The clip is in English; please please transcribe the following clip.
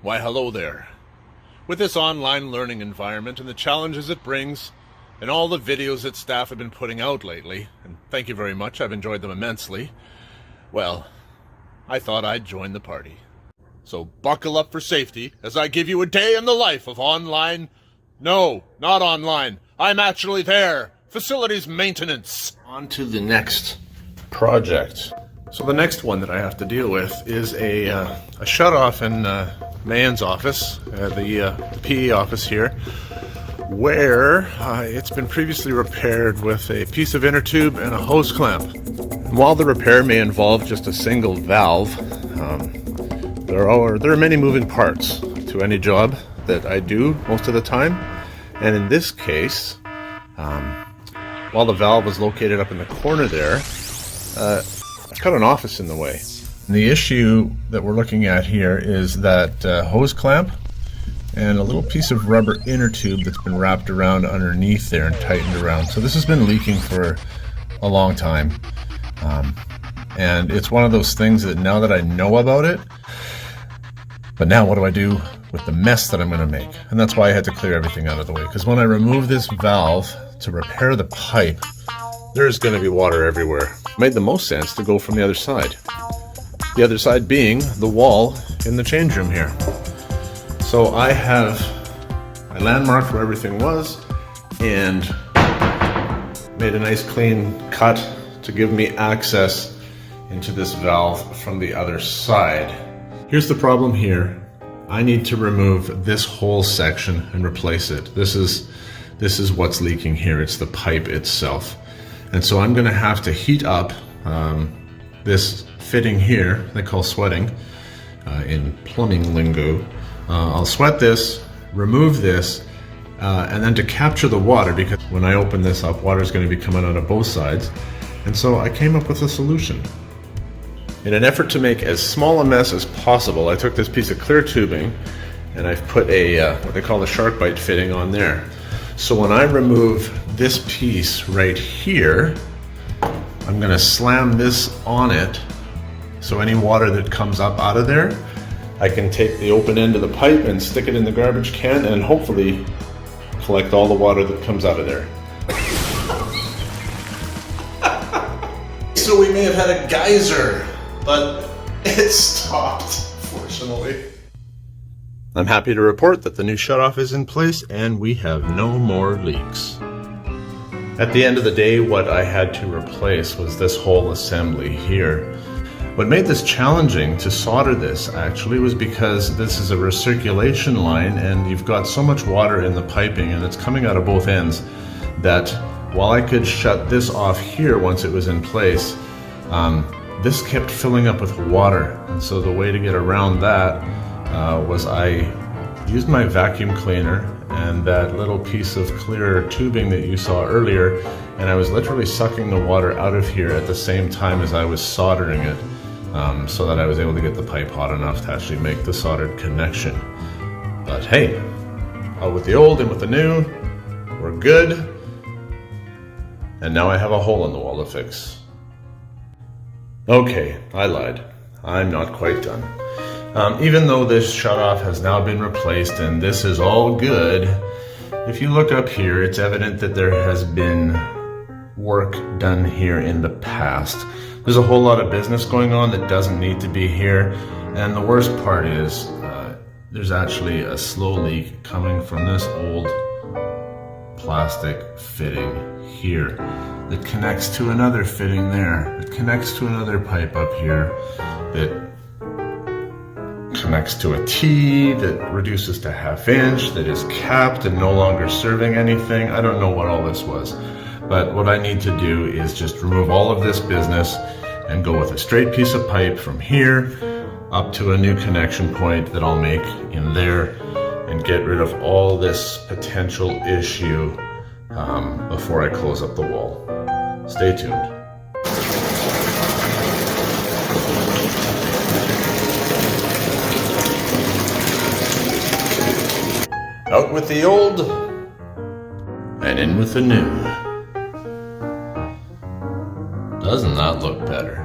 Why, hello there. With this online learning environment and the challenges it brings, and all the videos that staff have been putting out lately, and thank you very much, I've enjoyed them immensely, well, I thought I'd join the party. So buckle up for safety as I give you a day in the life of online... No, not online. I'm actually there. Facilities maintenance. On to the next project. So the next one that I have to deal with is a shut-off in Mayan's office, the PE office here, where it's been previously repaired with a piece of inner tube and a hose clamp. And while the repair may involve just a single valve, there are many moving parts to any job that I do most of the time. And in this case, while the valve was located up in the corner there, it's got an office in the way. The issue that we're looking at here is that hose clamp and a little piece of rubber inner tube that's been wrapped around underneath there and tightened around. So this has been leaking for a long time. And it's one of those things that now that I know about it, but now what do I do with the mess that I'm going to make? And that's why I had to clear everything out of the way. Because when I remove this valve to repair the pipe, there's going to be water everywhere. It made the most sense to go from the other side. The other side being the wall in the change room here. So I landmarked where everything was and made a nice clean cut to give me access into this valve from the other side. Here's the problem here. I need to remove this whole section and replace it. This is what's leaking here. It's the pipe itself. And so I'm going to have to heat up this fitting here, they call sweating in plumbing lingo. I'll sweat this, remove this, and then to capture the water, because when I open this up, water is going to be coming out of both sides. And so I came up with a solution. In an effort to make as small a mess as possible, I took this piece of clear tubing and I've put a what they call the shark bite fitting on there. So when I remove this piece right here, I'm going to slam this on it, so any water that comes up out of there, I can take the open end of the pipe and stick it in the garbage can and hopefully collect all the water that comes out of there. So we may have had a geyser, but it stopped, fortunately. I'm happy to report that the new shutoff is in place and we have no more leaks. At the end of the day, what I had to replace was this whole assembly here. What made this challenging to solder this actually was because this is a recirculation line and you've got so much water in the piping and it's coming out of both ends that while I could shut this off here once it was in place, this kept filling up with water. And so the way to get around that was I used my vacuum cleaner and that little piece of clear tubing that you saw earlier, and I was literally sucking the water out of here at the same time as I was soldering it, so that I was able to get the pipe hot enough to actually make the soldered connection. But hey, out with the old and with the new, we're good. And now I have a hole in the wall to fix. Okay, I lied. I'm not quite done. Even though this shutoff has now been replaced and this is all good, if you look up here, it's evident that there has been work done here in the past. There's a whole lot of business going on that doesn't need to be here, and the worst part is there's actually a slow leak coming from this old plastic fitting here that connects to another fitting there, that connects to another pipe up here, that connects to a T that reduces to 1/2 inch, that is capped and no longer serving anything. I don't know what all this was, but what I need to do is just remove all of this business and go with a straight piece of pipe from here up to a new connection point that I'll make in there and get rid of all this potential issue before I close up the wall. Stay tuned. Out with the old and in with the new. Doesn't that look better?